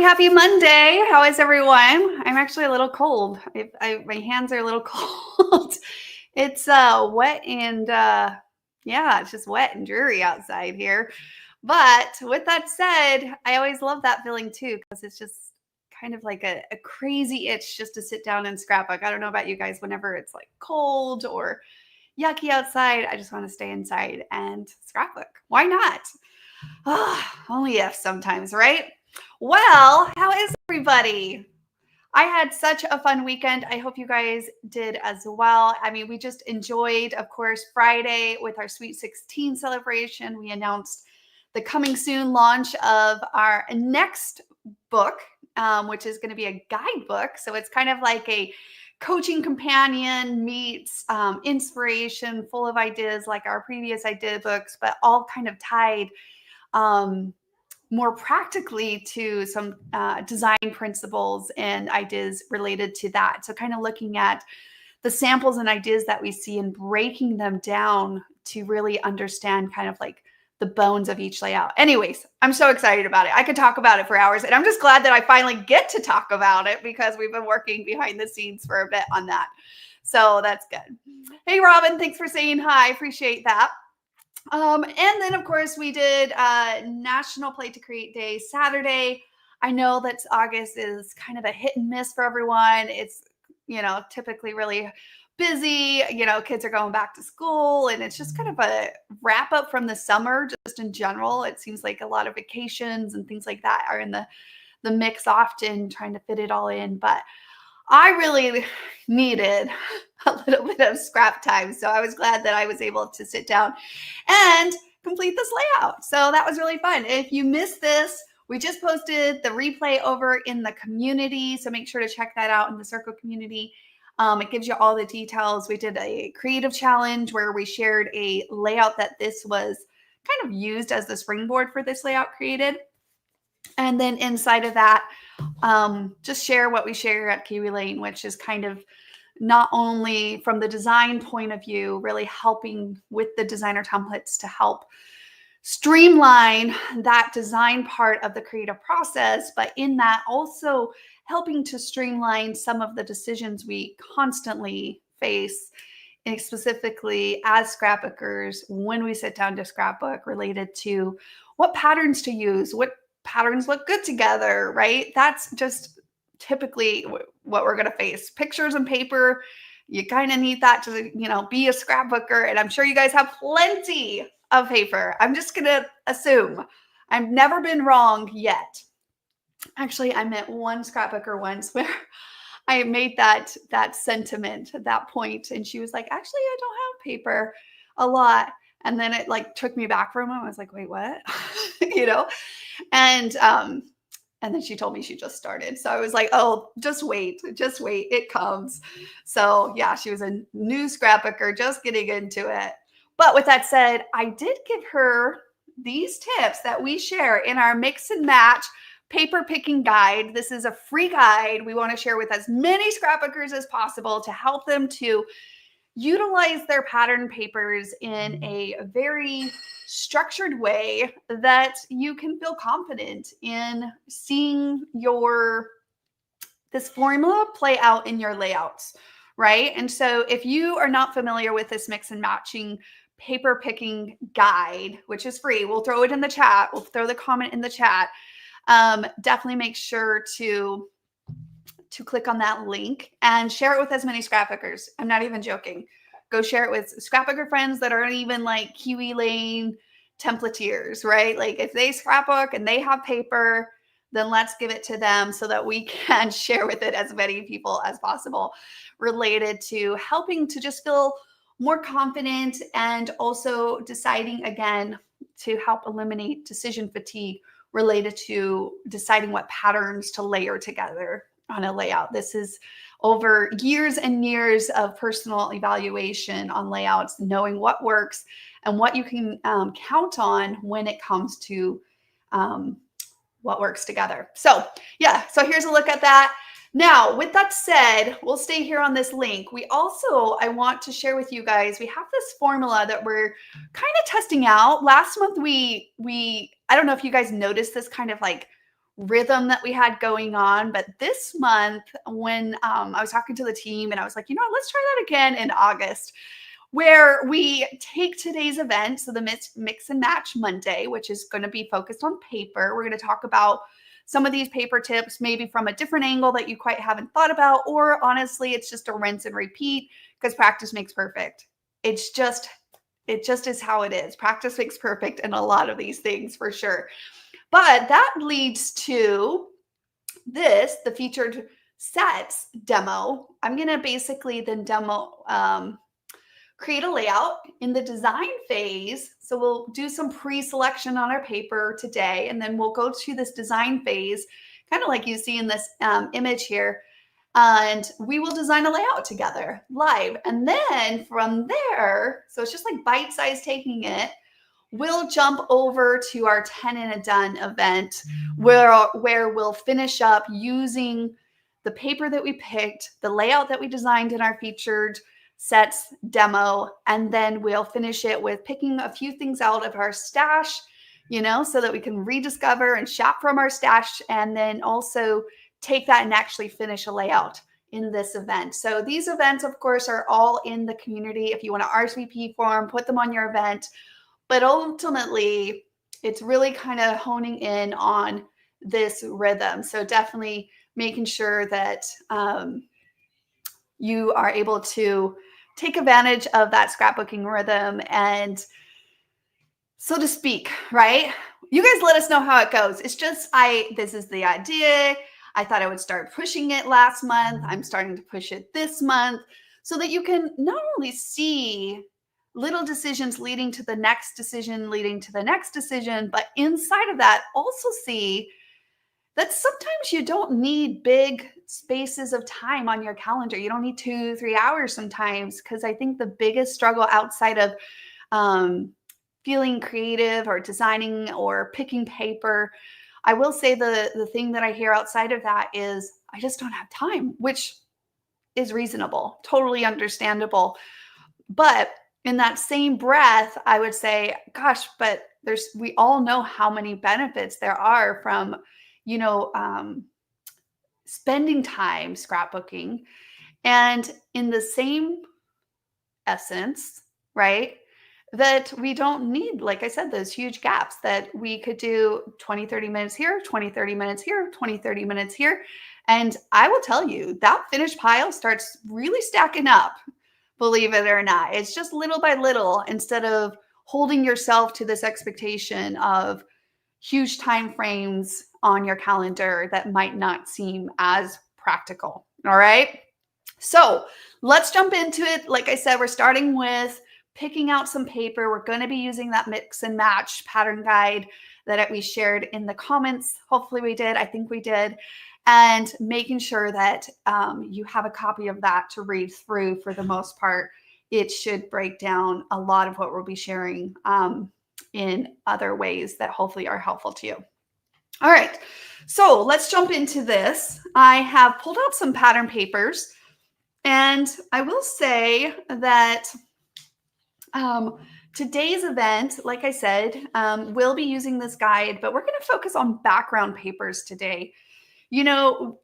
happy Monday. How is everyone? I'm actually a little cold. My hands are a little cold. It's wet and yeah, it's just wet and dreary outside here. But with that said, I always love that feeling too because it's just kind of like a crazy itch just to sit down and scrapbook. I don't know about you guys, whenever it's like cold or yucky outside, I just want to stay inside and scrapbook. Why not? Only if sometimes, right? Well, how is everybody? I had such a fun weekend. I hope you guys did as well. I mean, we just enjoyed, of course, Friday with our Sweet 16 celebration. We announced the coming soon launch of our next book, which is going to be a guidebook. So it's kind of like a coaching companion meets inspiration, full of ideas like our previous idea books, but all kind of tied more practically to some design principles and ideas related to that. So kind of looking at the samples and ideas that we see and breaking them down to really understand kind of like the bones of each layout. Anyways, I'm so excited about it. I could talk about it for hours, and I'm just glad that I finally get to talk about it because we've been working behind the scenes for a bit on that. So that's good. Hey, Robin, thanks for saying hi. Appreciate that. And then, of course, we did National Play to Create Day Saturday. I know that August is kind of a hit and miss for everyone. It's, typically really busy. Kids are going back to school, and it's just kind of a wrap up from the summer, just in general. It seems like a lot of vacations and things like that are in the mix often, trying to fit it all in. But I really needed a little bit of scrap time. So I was glad that I was able to sit down and complete this layout. So that was really fun. If you missed this, we just posted the replay over in the community. So make sure to check that out in the Circle community. It gives you all the details. We did a creative challenge where we shared a layout that this was kind of used as the springboard for this layout created. And then inside of that, just share what we share at Kiwi Lane, which is kind of not only from the design point of view, really helping with the designer templates to help streamline that design part of the creative process, but in that also helping to streamline some of the decisions we constantly face, and specifically as scrapbookers when we sit down to scrapbook, related to what patterns to use, what patterns look good together, right? That's just typically what we're going to face. Pictures and paper, you kind of need that to, be a scrapbooker. And I'm sure you guys have plenty of paper. I'm just going to assume. I've never been wrong yet. Actually, I met one scrapbooker once where I made that sentiment at that point, and she was like, actually, I don't have paper a lot. And then it took me back for a moment. I was like, wait, what? And then she told me she just started. So I was like, oh, just wait. It comes. So yeah, she was a new scrapbooker, just getting into it. But with that said, I did give her these tips that we share in our mix and match paper picking guide. This is a free guide we want to share with as many scrapbookers as possible to help them to utilize their pattern papers in a very structured way that you can feel confident in seeing this formula play out in your layouts, right? And so if you are not familiar with this mix and matching paper picking guide, which is free, we'll throw it in the chat. We'll throw the comment in the chat. Definitely make sure to click on that link and share it with as many scrapbookers. I'm not even joking. Go share it with scrapbooker friends that aren't even like Kiwi Lane templateers, right? Like if they scrapbook and they have paper, then let's give it to them so that we can share with it as many people as possible, related to helping to just feel more confident and also deciding, again, to help eliminate decision fatigue related to deciding what patterns to layer together on a layout. This is over years and years of personal evaluation on layouts, knowing what works and what you can count on when it comes to what works together. So yeah, so here's a look at that. Now, with that said, we'll stay here on this link. I want to share with you guys, we have this formula that we're kind of testing out. Last month, I don't know if you guys noticed this kind of like rhythm that we had going on. But this month, when I was talking to the team and I was like, let's try that again in August, where we take today's event, so the mix and match Monday, which is going to be focused on paper. We're going to talk about some of these paper tips, maybe from a different angle that you quite haven't thought about, or honestly, it's just a rinse and repeat because practice makes perfect. It just is how it is. Practice makes perfect in a lot of these things for sure. But that leads to the featured sets demo. I'm going to basically then demo, create a layout in the design phase. So we'll do some pre-selection on our paper today, and then we'll go to this design phase, kind of like you see in this image here, and we will design a layout together live. And then from there, so it's just like bite-size taking it, we'll jump over to our 10 and a done event where we'll finish up using the paper that we picked, the layout that we designed in our featured sets demo, and then we'll finish it with picking a few things out of our stash, so that we can rediscover and shop from our stash, and then also take that and actually finish a layout in this event. So these events, of course, are all in the community. If you want to RSVP for them, put them on your event. But ultimately, it's really kind of honing in on this rhythm. So definitely making sure that you are able to take advantage of that scrapbooking rhythm and, so to speak, right? You guys let us know how it goes. It's just, this is the idea. I thought I would start pushing it last month. I'm starting to push it this month so that you can not only see little decisions leading to the next decision, leading to the next decision, but inside of that, also see that sometimes you don't need big spaces of time on your calendar. You don't need 2-3 hours sometimes, because I think the biggest struggle outside of feeling creative or designing or picking paper, I will say the thing that I hear outside of that is I just don't have time, which is reasonable, totally understandable. But in that same breath, I would say, gosh, but we all know how many benefits there are from, spending time scrapbooking. And in the same essence, right, that we don't need, like I said, those huge gaps, that we could do 20-30 minutes here, 20-30 minutes here, 20-30 minutes here. And I will tell you, that finished pile starts really stacking up, believe it or not. It's just little by little, instead of holding yourself to this expectation of huge time frames on your calendar that might not seem as practical. All right. So let's jump into it. Like I said, we're starting with picking out some paper. We're going to be using that mix and match pattern guide that we shared in the comments. Hopefully we did. I think we did. And making sure that you have a copy of that to read through. For the most part, it should break down a lot of what we'll be sharing in other ways that hopefully are helpful to you. All right, so let's jump into this. I have pulled out some pattern papers, and I will say that today's event, like I said, we'll be using this guide, but we're going to focus on background papers today.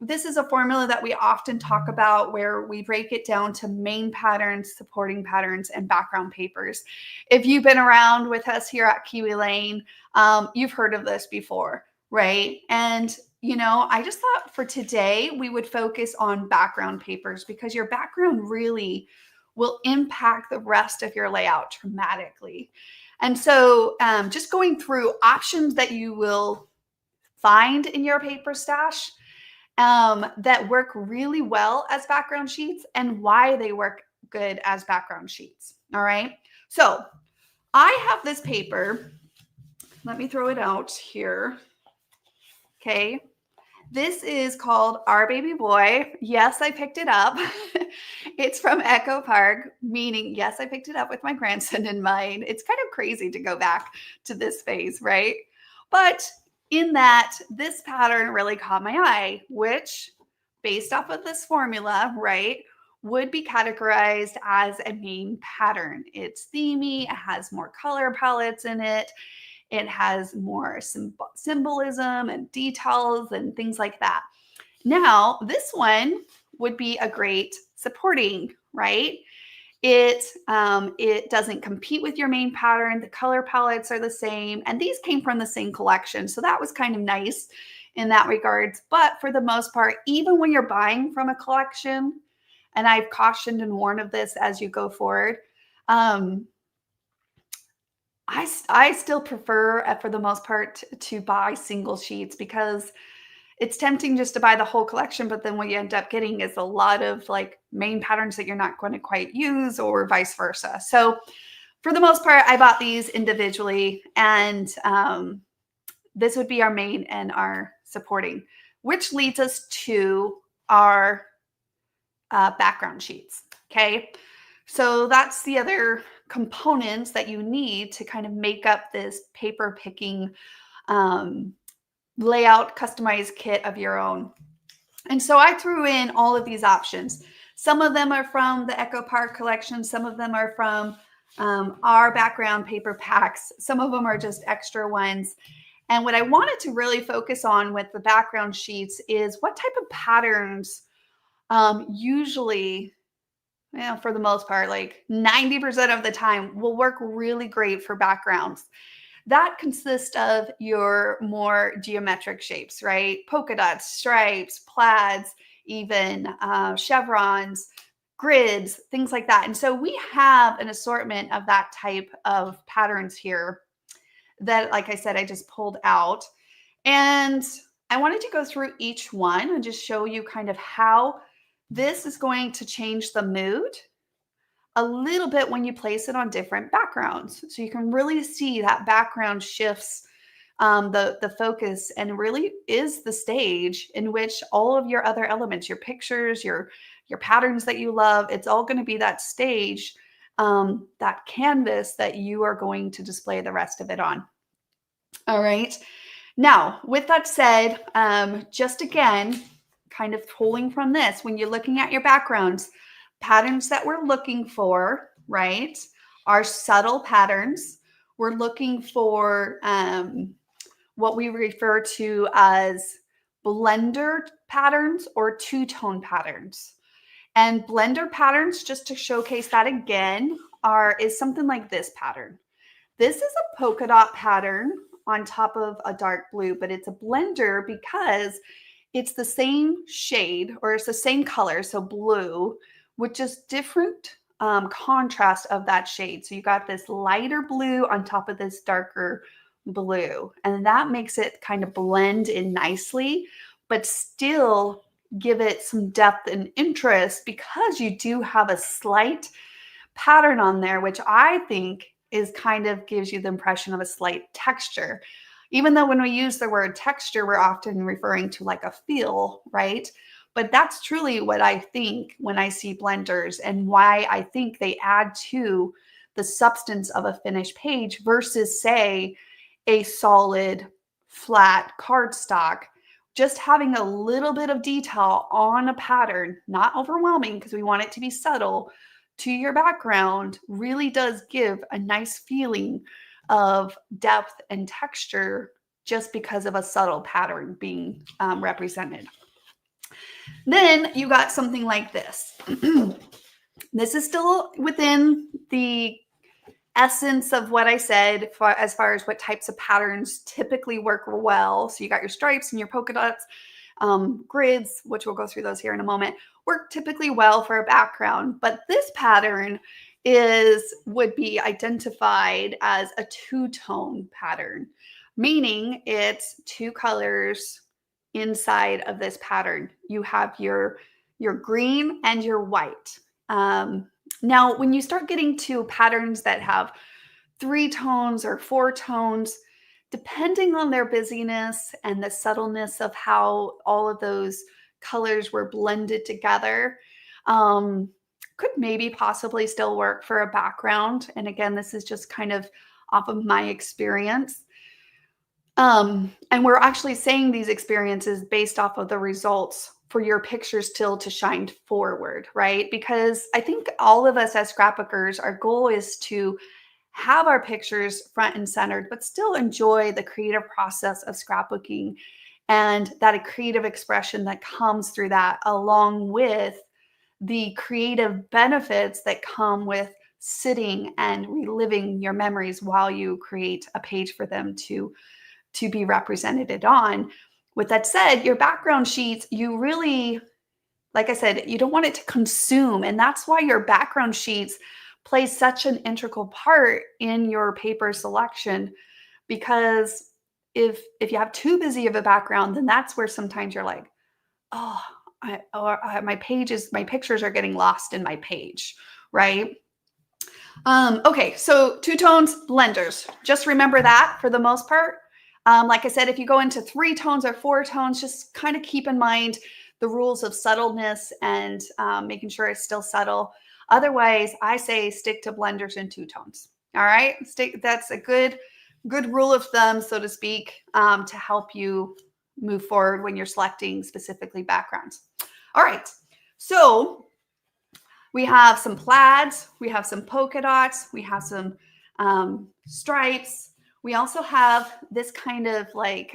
This is a formula that we often talk about, where we break it down to main patterns, supporting patterns, and background papers. If you've been around with us here at Kiwi Lane, you've heard of this before, right? And, I just thought for today, we would focus on background papers, because your background really will impact the rest of your layout dramatically. And so just going through options that you will find in your paper stash that work really well as background sheets, and why they work good as background sheets. All right. So I have this paper. Let me throw it out here. Okay. This is called Our Baby Boy. Yes, I picked it up. It's from Echo Park, meaning, yes, I picked it up with my grandson in mind. It's kind of crazy to go back to this phase, right? But in that, this pattern really caught my eye, which, based off of this formula, right, would be categorized as a main pattern. It's themey, it has more color palettes in it, It has more symbolism and details and things like that. Now, this one would be a great supporting, right? It doesn't compete with your main pattern. The color palettes are the same, and these came from the same collection, so that was kind of nice in that regards. But for the most part, even when you're buying from a collection, and I've cautioned and warned of this as you go forward, um, I still prefer, for the most part, to buy single sheets because it's tempting just to buy the whole collection, but then what you end up getting is a lot of like main patterns that you're not going to quite use or vice versa. So for the most part, I bought these individually, and this would be our main and our supporting, which leads us to our background sheets. Okay. So that's the other components that you need to kind of make up this paper picking layout customized kit of your own. And so I threw in all of these options. Some of them are from the Echo Park collection. Some of them are from our background paper packs. Some of them are just extra ones. And what I wanted to really focus on with the background sheets is what type of patterns usually, for the most part, like 90% of the time will work really great for backgrounds. That consists of your more geometric shapes, right? Polka dots, stripes, plaids, even chevrons, grids, things like that. And so we have an assortment of that type of patterns here that, like I said, I just pulled out. And I wanted to go through each one and just show you kind of how this is going to change the mood a little bit when you place it on different backgrounds. So you can really see that background shifts the focus and really is the stage in which all of your other elements, your pictures, your patterns that you love, it's all going to be that stage, that canvas that you are going to display the rest of it on. All right. Now, with that said, just again, kind of pulling from this, when you're looking at your backgrounds, patterns that we're looking for, right, are subtle patterns. We're looking for what we refer to as blender patterns or two-tone patterns. And blender patterns, just to showcase that again, is something like this pattern. This is a polka dot pattern on top of a dark blue, but it's a blender because it's the same shade or it's the same color, so blue, with just different contrast of that shade. So you got this lighter blue on top of this darker blue, and that makes it kind of blend in nicely, but still give it some depth and interest because you do have a slight pattern on there, which I think is kind of gives you the impression of a slight texture. Even though when we use the word texture, we're often referring to like a feel, right? But that's truly what I think when I see blenders and why I think they add to the substance of a finished page versus, say, a solid, flat cardstock. Just having a little bit of detail on a pattern, not overwhelming because we want it to be subtle, to your background really does give a nice feeling of depth and texture just because of a subtle pattern being represented. Then you got something like this. This is still within the essence of what I said as far as what types of patterns typically work well. So you got your stripes and your polka dots, grids, which we'll go through those here in a moment, work typically well for a background. But this pattern would be identified as a two-tone pattern, meaning it's two colors inside of this pattern. You have your green and your white. Now, when you start getting to patterns that have 3 tones or 4 tones, depending on their busyness and the subtleness of how all of those colors were blended together, could maybe possibly still work for a background. And again, this is just kind of off of my experience. And we're actually saying these experiences based off of the results for your picture still to shine forward, right? Because I think all of us as scrapbookers, our goal is to have our pictures front and centered, but still enjoy the creative process of scrapbooking and that creative expression that comes through that, along with the creative benefits that come with sitting and reliving your memories while you create a page for them to be represented on. With that said, your background sheets, you really, like I said, you don't want it to consume. And that's why your background sheets play such an integral part in your paper selection. Because if you have too busy of a background, then that's where sometimes you're like, oh, my pictures are getting lost in my page, right? Okay, so two tones, blenders. Just remember that for the most part. Like I said, if you go into 3 tones or 4 tones, just kind of keep in mind the rules of subtleness and making sure it's still subtle. Otherwise, I say stick to blenders in 2 tones. All right, that's a good rule of thumb, so to speak, to help you move forward when you're selecting specifically backgrounds. All right, so we have some plaids, we have some polka dots, we have some stripes. We also have this kind of like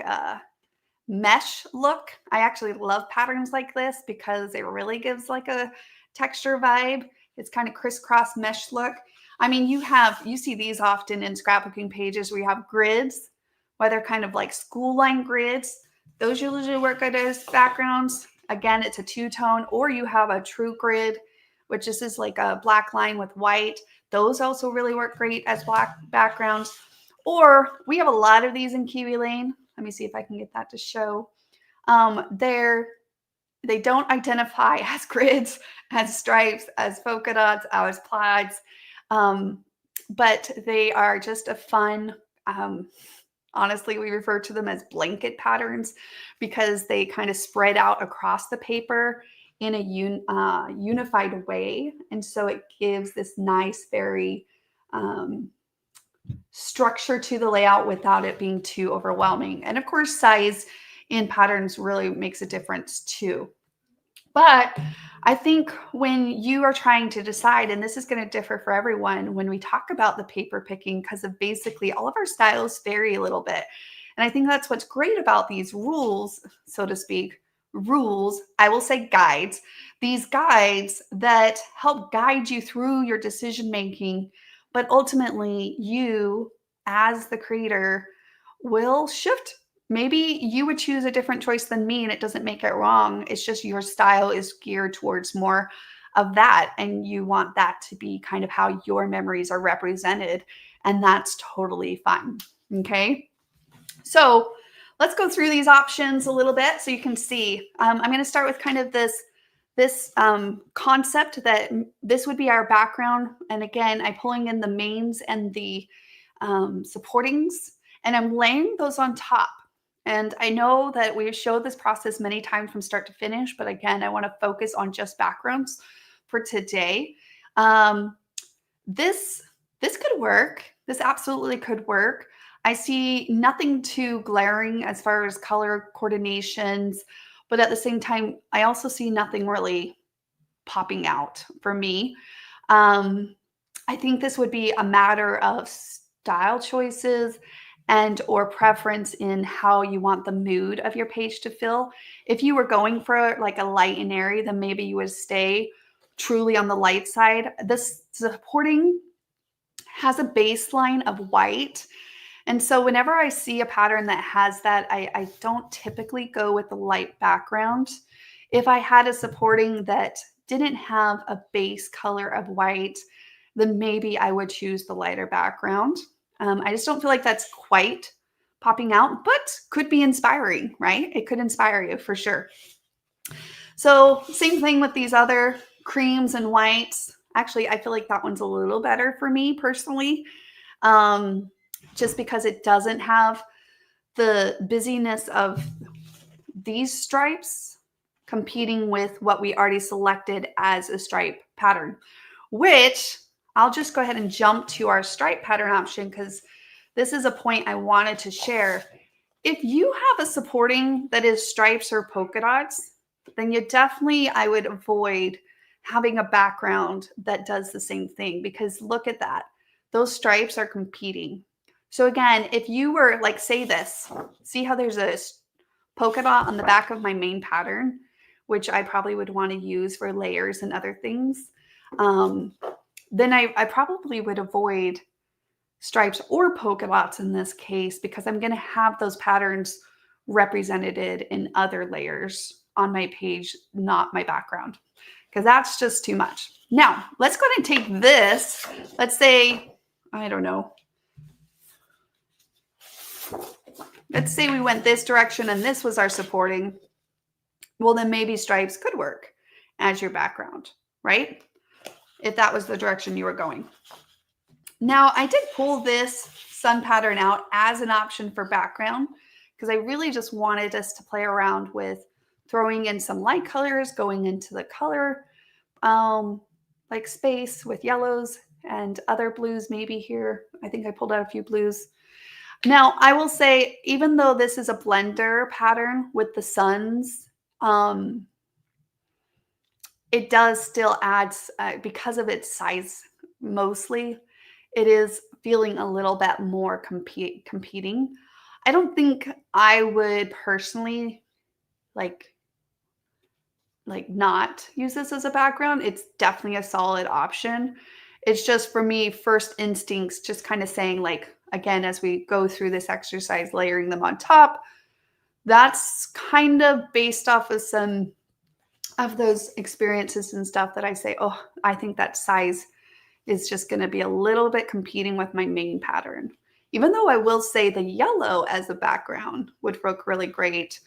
mesh look. I actually love patterns like this because it really gives like a texture vibe. It's kind of crisscross mesh look. I mean, you see these often in scrapbooking pages where you have grids, whether kind of like school line grids. Those usually work good as backgrounds. Again, it's a 2-tone, or you have a true grid, which is like a black line with white. Those also really work great as black backgrounds. Or we have a lot of these in Kiwi Lane. Let me see if I can get that to show. They don't identify as grids, as stripes, as polka dots, as plaids, but they are just a fun, honestly, we refer to them as blanket patterns because they kind of spread out across the paper in a unified way. And so it gives this nice, very structure to the layout without it being too overwhelming. And of course, size in patterns really makes a difference too. But I think when you are trying to decide, and this is going to differ for everyone when we talk about the paper picking, because of basically all of our styles vary a little bit. And I think that's what's great about these rules, so to speak, I will say guides, these guides that help guide you through your decision making, but ultimately you as the creator will shift. Maybe you would choose a different choice than me and it doesn't make it wrong. It's just your style is geared towards more of that. And you want that to be kind of how your memories are represented. And that's totally fine. Okay. So let's go through these options a little bit so you can see. I'm going to start with kind of this concept that this would be our background. And again, I'm pulling in the mains and the supportings, and I'm laying those on top. And I know that we've showed this process many times from start to finish, but again, I want to focus on just backgrounds for today. This could work. This absolutely could work. I see nothing too glaring as far as color coordinations, but at the same time, I also see nothing really popping out for me. I think this would be a matter of style choices and or preference in how you want the mood of your page to feel. If you were going for like a light and airy, then maybe you would stay truly on the light side. This supporting has a baseline of white. And so whenever I see a pattern that has that, I don't typically go with the light background. If I had a supporting that didn't have a base color of white, then maybe I would choose the lighter background. I just don't feel like that's quite popping out, but could be inspiring, right? It could inspire you for sure. So same thing with these other creams and whites. Actually, I feel like that one's a little better for me personally, just because it doesn't have the busyness of these stripes competing with what we already selected as a stripe pattern, which I'll just go ahead and jump to our stripe pattern option because this is a point I wanted to share. If you have a supporting that is stripes or polka dots, then I would avoid having a background that does the same thing, because look at that. those stripes are competing. So again, if you were like, say this, see how there's a polka dot on the back of my main pattern, which I probably would want to use for layers and other things. Then I probably would avoid stripes or polka dots in this case, because I'm going to have those patterns represented in other layers on my page, not my background, because that's just too much. Now, let's go ahead and take this. Let's say, I don't know. Let's say we went this direction and this was our supporting. Well, then maybe stripes could work as your background, right? If that was the direction you were going. Now, I did pull this sun pattern out as an option for background because I really just wanted us to play around with throwing in some light colors, going into the color like space with yellows and other blues maybe here. I think I pulled out a few blues. Now, I will say, even though this is a blender pattern with the suns, it does still add, because of its size mostly, it is feeling a little bit more competing. I don't think I would personally like not use this as a background. It's definitely a solid option. It's just, for me, first instincts, just kind of saying, like, again, as we go through this exercise, layering them on top, that's kind of based off of some of those experiences and stuff that I say, oh, I think that size is just going to be a little bit competing with my main pattern. Even though I will say the yellow as a background would look really great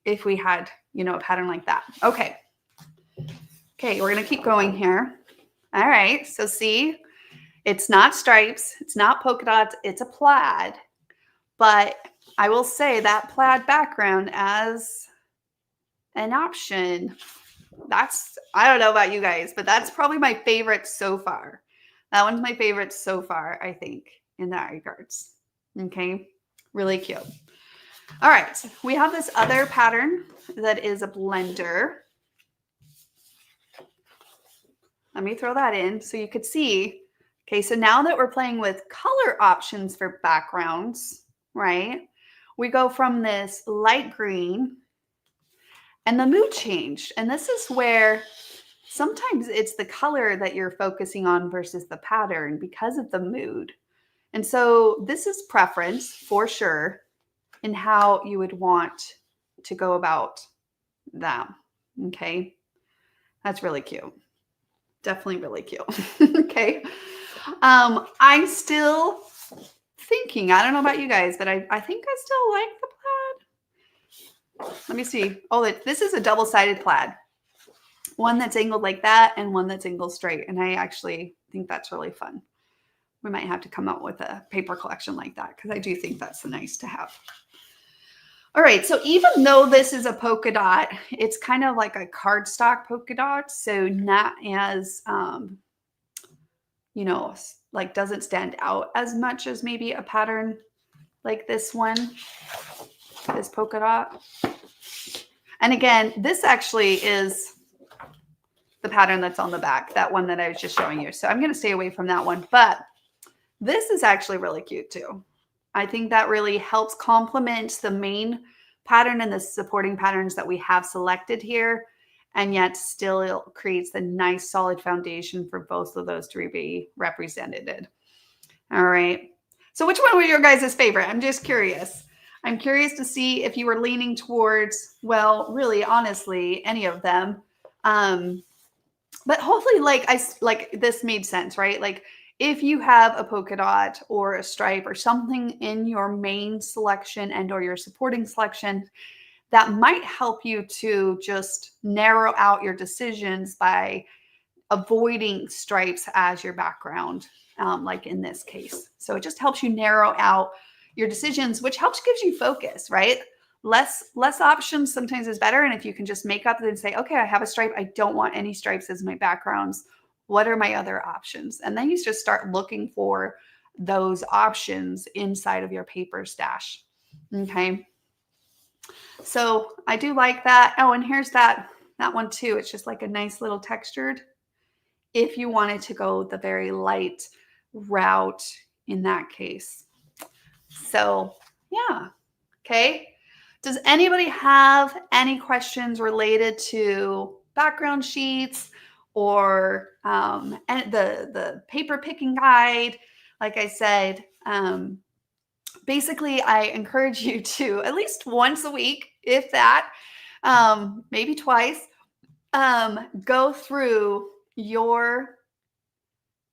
if we had, a pattern like that. Okay, we're going to keep going here. All right, so see, it's not stripes, it's not polka dots, it's a plaid. But I will say that plaid background as an option, that's, I don't know about you guys, but that's probably my favorite so far. That one's my favorite so far, I think, in that regards. Okay, really cute. All right, we have this other pattern that is a blender. Let me throw that in so you could see. Okay, so now that we're playing with color options for backgrounds, right? We go from this light green and the mood changed. And this is where sometimes it's the color that you're focusing on versus the pattern because of the mood. And so this is preference for sure in how you would want to go about that. Okay, that's really cute. Definitely really cute. Okay. I'm still thinking, I don't know about you guys, but I think I still like the plaid. Let me see. Oh, this is a double-sided plaid. One that's angled like that and one that's angled straight. And I actually think that's really fun. We might have to come up with a paper collection like that because I do think that's nice to have. All right, so even though this is a polka dot, it's kind of like a cardstock polka dot, so not as, like doesn't stand out as much as maybe a pattern like this one, this polka dot. And again, this actually is the pattern that's on the back, that one that I was just showing you. So I'm going to stay away from that one, but this is actually really cute too. I think that really helps complement the main pattern and the supporting patterns that we have selected here, and yet still creates the nice solid foundation for both of those to be represented. All right. So which one were your guys' favorite? I'm just curious. I'm curious to see if you were leaning towards, well, really, honestly, any of them. But hopefully, like this made sense, right? Like, if you have a polka dot or a stripe or something in your main selection and or your supporting selection, that might help you to just narrow out your decisions by avoiding stripes as your background, like in this case. So it just helps you narrow out your decisions, which gives you focus, right? Less options sometimes is better. And if you can just make up and say, okay, I have a stripe, I don't want any stripes as my backgrounds. What are my other options? And then you just start looking for those options inside of your paper stash. Okay. So I do like that. Oh, and here's that one too. It's just like a nice little textured. If you wanted to go the very light route in that case. So yeah, okay. Does anybody have any questions related to background sheets or and the paper picking guide? Like I said, basically, I encourage you to at least once a week, if that, maybe twice, go through your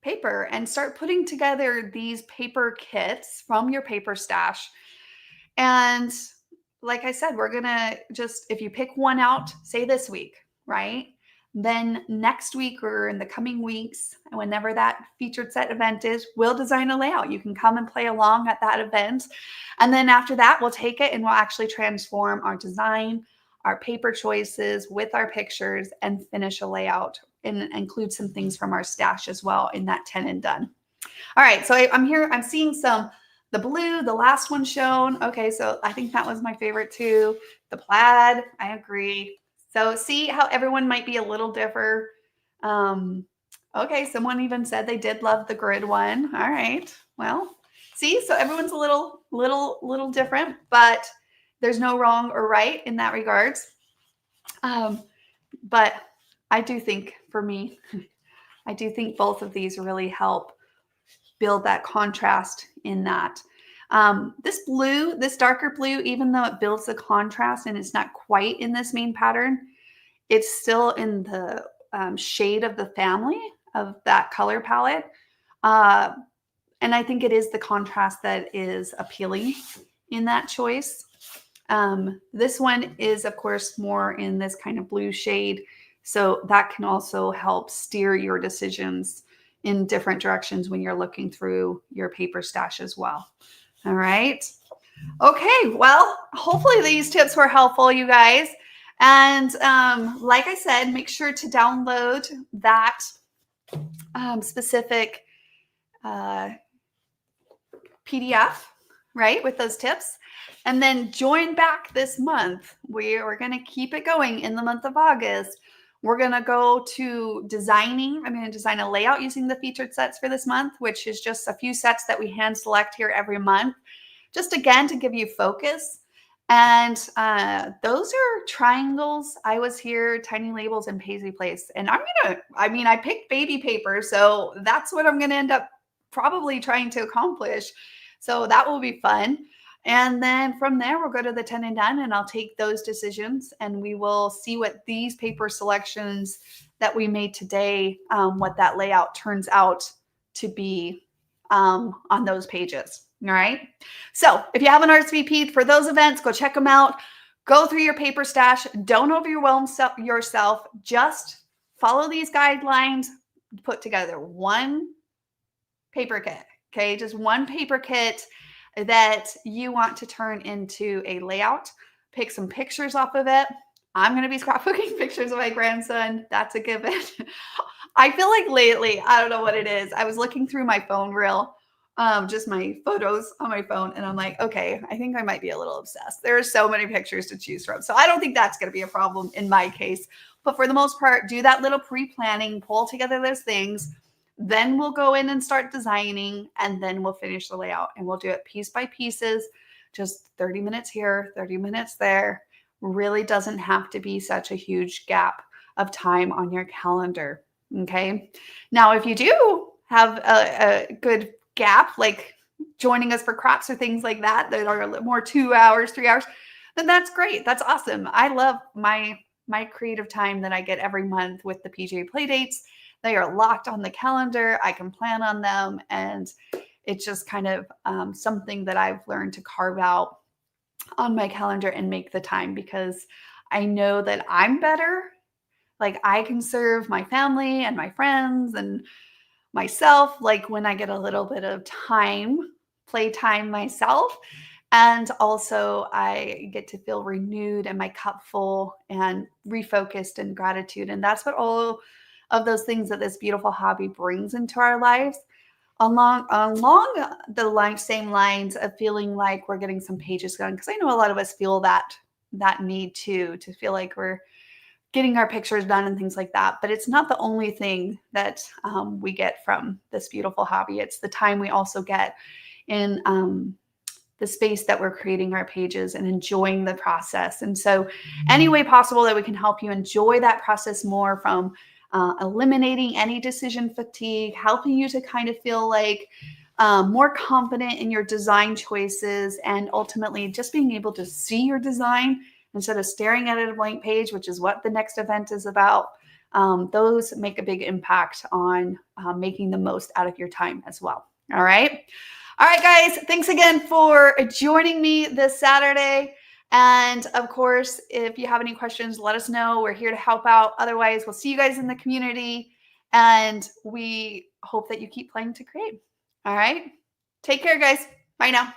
paper and start putting together these paper kits from your paper stash. And like I said, we're going to just, if you pick one out, say this week, right? Then next week or in the coming weeks, whenever that featured set event is, we'll design a layout. You can come and play along at that event. And then after that, we'll take it and we'll actually transform our design, our paper choices with our pictures and finish a layout and include some things from our stash as well in that 10 and done. All right, so I'm here, I'm seeing the blue, the last one shown. Okay, so I think that was my favorite too. The plaid, I agree. So see how everyone might be a little different. Okay, someone even said they did love the grid one. All right, well, see, so everyone's a little different, but there's no wrong or right in that regards. But I do think, for me, I do think both of these really help build that contrast in that. This blue, this darker blue, even though it builds the contrast and it's not quite in this main pattern, it's still in the shade of the family of that color palette. And I think it is the contrast that is appealing in that choice. This one is, of course, more in this kind of blue shade. So that can also help steer your decisions in different directions when you're looking through your paper stash as well. All right. Okay. Well, hopefully these tips were helpful, you guys. And like I said, make sure to download that specific PDF, right, with those tips. And then join back this month. We're going to keep it going in the month of August. We're going to go to designing. I'm going to design a layout using the featured sets for this month, which is just a few sets that we hand select here every month. Just again, to give you focus. And those are triangles. I was here, tiny labels, and paisley place. And I picked baby paper, so that's what I'm going to end up probably trying to accomplish. So that will be fun. And then from there, we'll go to the 10 and done, and I'll take those decisions and we will see what these paper selections that we made today, what that layout turns out to be on those pages. All right. So if you haven't RSVP'd for those events, go check them out. Go through your paper stash. Don't overwhelm yourself. Just follow these guidelines. Put together one paper kit. Okay. Just one paper kit that you want to turn into a layout. Pick some pictures off of it. I'm going to be scrapbooking pictures of my grandson. That's a given. I feel like lately, I don't know what it is. I was looking through my phone reel, just my photos on my phone. And I'm like, okay, I think I might be a little obsessed. There are so many pictures to choose from. So I don't think that's going to be a problem in my case. But for the most part, do that little pre-planning, pull together those things. Then we'll go in and start designing, and then we'll finish the layout, and we'll do it piece by pieces, just 30 minutes here, 30 minutes there. Really doesn't have to be such a huge gap of time on your calendar. Okay. Now, if you do have a good gap, like joining us for crops or things like that, that are a little more 2 hours, 3 hours, then that's great. That's awesome. I love my creative time that I get every month with the PJ Playdates. They are locked on the calendar. I can plan on them. And it's just kind of something that I've learned to carve out on my calendar and make the time, because I know that I'm better. Like I can serve my family and my friends and myself, like when I get a little bit of time, playtime myself. And also I get to feel renewed and my cup full and refocused in gratitude. And that's what all of those things that this beautiful hobby brings into our lives, along the same lines of feeling like we're getting some pages going. Because I know a lot of us feel that need to feel like we're getting our pictures done and things like that. But it's not the only thing that we get from this beautiful hobby. It's the time we also get in the space that we're creating our pages and enjoying the process. And so any way possible that we can help you enjoy that process more, from eliminating any decision fatigue, helping you to kind of feel like more confident in your design choices, and ultimately just being able to see your design instead of staring at a blank page, which is what the next event is about. Those make a big impact on making the most out of your time as well. All right. All right, guys, thanks again for joining me this Saturday. And of course, if you have any questions, let us know. We're here to help out. Otherwise, we'll see you guys in the community. And we hope that you keep playing to create. All right. Take care, guys. Bye now.